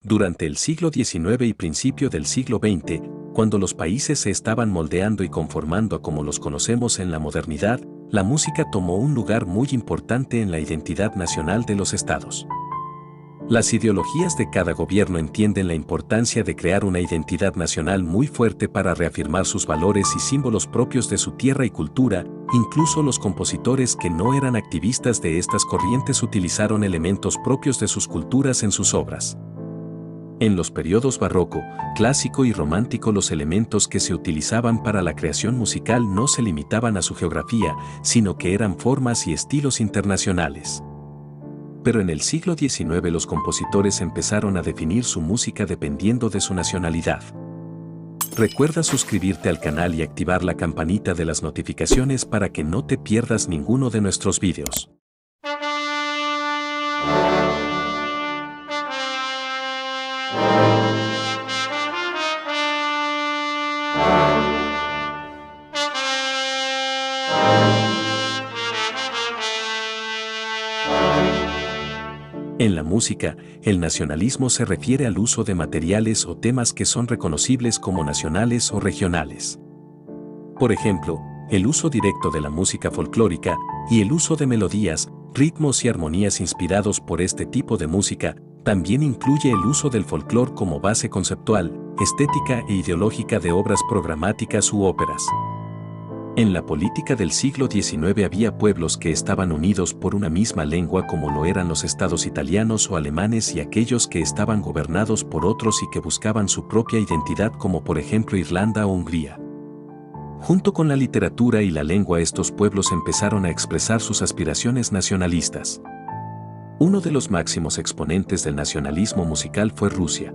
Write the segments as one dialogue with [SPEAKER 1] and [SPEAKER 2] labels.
[SPEAKER 1] Durante el siglo XIX y principio del siglo XX, cuando los países se estaban moldeando y conformando a como los conocemos en la modernidad, la música tomó un lugar muy importante en la identidad nacional de los estados. Las ideologías de cada gobierno entienden la importancia de crear una identidad nacional muy fuerte para reafirmar sus valores y símbolos propios de su tierra y cultura. Incluso los compositores que no eran activistas de estas corrientes utilizaron elementos propios de sus culturas en sus obras. En los periodos barroco, clásico y romántico, los elementos que se utilizaban para la creación musical no se limitaban a su geografía, sino que eran formas y estilos internacionales. Pero en el siglo XIX los compositores empezaron a definir su música dependiendo de su nacionalidad. Recuerda suscribirte al canal y activar la campanita de las notificaciones para que no te pierdas ninguno de nuestros vídeos. En la música, el nacionalismo se refiere al uso de materiales o temas que son reconocibles como nacionales o regionales. Por ejemplo, el uso directo de la música folclórica y el uso de melodías, ritmos y armonías inspirados por este tipo de música, también incluye el uso del folclore como base conceptual, estética e ideológica de obras programáticas u óperas. En la política del siglo XIX había pueblos que estaban unidos por una misma lengua, como lo eran los estados italianos o alemanes, y aquellos que estaban gobernados por otros y que buscaban su propia identidad, como por ejemplo Irlanda o Hungría. Junto con la literatura y la lengua, estos pueblos empezaron a expresar sus aspiraciones nacionalistas. Uno de los máximos exponentes del nacionalismo musical fue Rusia.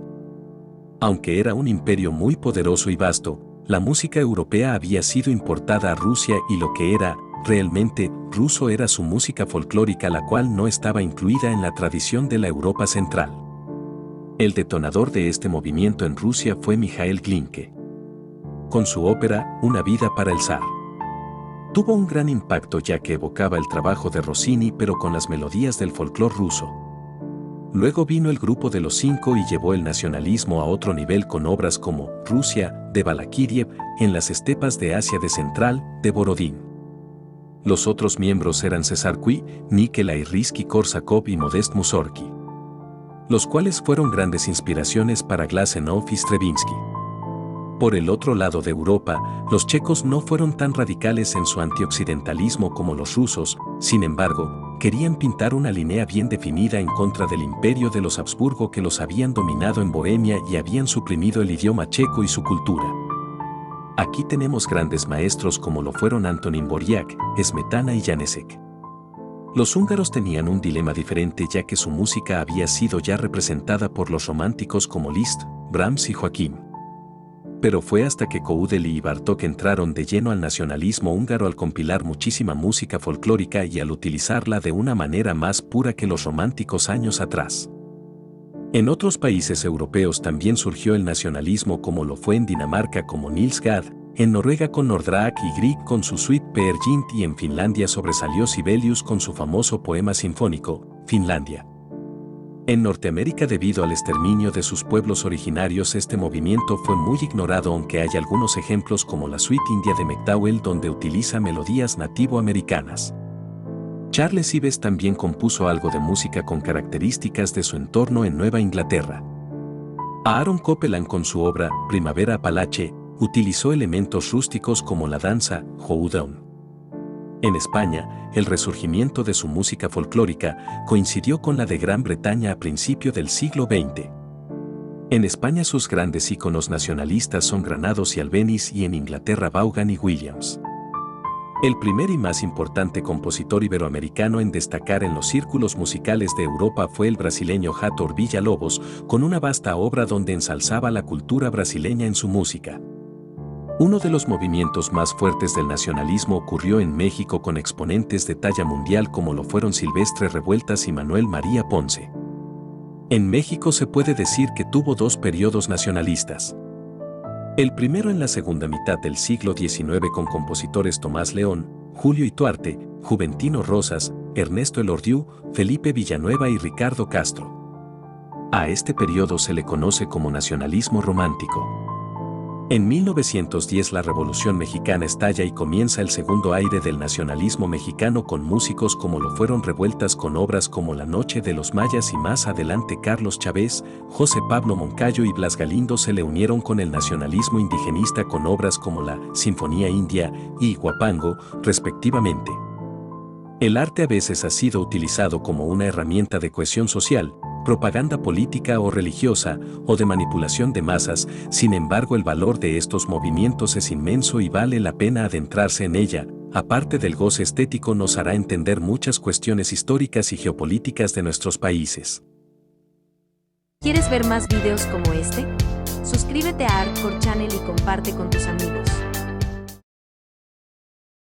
[SPEAKER 1] Aunque era un imperio muy poderoso y vasto, la música europea había sido importada a Rusia y lo que era realmente ruso era su música folclórica, la cual no estaba incluida en la tradición de la Europa central. El detonador de este movimiento en Rusia fue Mikhail Glinka, con su ópera Una vida para el zar. Tuvo un gran impacto ya que evocaba el trabajo de Rossini pero con las melodías del folclore ruso. Luego vino el grupo de los Cinco y llevó el nacionalismo a otro nivel con obras como Rusia, de Balakiriev, En las estepas de Asia de Central, de Borodín. Los otros miembros eran César Cui, Nikolai Rimski-Korsakov y Modest Mussorgsky, los cuales fueron grandes inspiraciones para Glazunov y Stravinsky. Por el otro lado de Europa, los checos no fueron tan radicales en su antioccidentalismo como los rusos. Sin embargo, querían pintar una línea bien definida en contra del imperio de los Habsburgo, que los habían dominado en Bohemia y habían suprimido el idioma checo y su cultura. Aquí tenemos grandes maestros como lo fueron Antonín Dvořák, Smetana y Janáček. Los húngaros tenían un dilema diferente, ya que su música había sido ya representada por los románticos como Liszt, Brahms y Joaquín. Pero fue hasta que Koudeli y Bartók entraron de lleno al nacionalismo húngaro al compilar muchísima música folclórica y al utilizarla de una manera más pura que los románticos años atrás. En otros países europeos también surgió el nacionalismo, como lo fue en Dinamarca como Niels Gade, en Noruega con Nordraak y Grieg con su suite Peer Gynt, y en Finlandia sobresalió Sibelius con su famoso poema sinfónico, Finlandia. En Norteamérica, debido al exterminio de sus pueblos originarios, este movimiento fue muy ignorado, aunque hay algunos ejemplos como la Suite India de McDowell, donde utiliza melodías nativo-americanas. Charles Ives también compuso algo de música con características de su entorno en Nueva Inglaterra. Aaron Copland, con su obra Primavera Apalache, utilizó elementos rústicos como la danza hoedown. En España, el resurgimiento de su música folclórica coincidió con la de Gran Bretaña a principio del siglo XX. En España sus grandes íconos nacionalistas son Granados y Albéniz, y en Inglaterra Vaughan y Williams. El primer y más importante compositor iberoamericano en destacar en los círculos musicales de Europa fue el brasileño Hathor Villa-Lobos, con una vasta obra donde ensalzaba la cultura brasileña en su música. Uno de los movimientos más fuertes del nacionalismo ocurrió en México con exponentes de talla mundial como lo fueron Silvestre Revueltas y Manuel María Ponce. En México se puede decir que tuvo dos periodos nacionalistas. El primero en la segunda mitad del siglo XIX con compositores Tomás León, Julio Ituarte, Juventino Rosas, Ernesto Elordiu, Felipe Villanueva y Ricardo Castro. A este periodo se le conoce como nacionalismo romántico. En 1910 la Revolución Mexicana estalla y comienza el segundo aire del nacionalismo mexicano con músicos como lo fueron Revueltas con obras como La Noche de los Mayas y más adelante Carlos Chávez, José Pablo Moncayo y Blas Galindo se le unieron con el nacionalismo indigenista con obras como la Sinfonía India y Huapango, respectivamente. El arte a veces ha sido utilizado como una herramienta de cohesión social, propaganda política o religiosa, o de manipulación de masas. Sin embargo, el valor de estos movimientos es inmenso y vale la pena adentrarse en ella. Aparte del goce estético, nos hará entender muchas cuestiones históricas y geopolíticas de nuestros países.
[SPEAKER 2] ¿Quieres ver más videos como este? Suscríbete a Artcore Channel y comparte con tus amigos.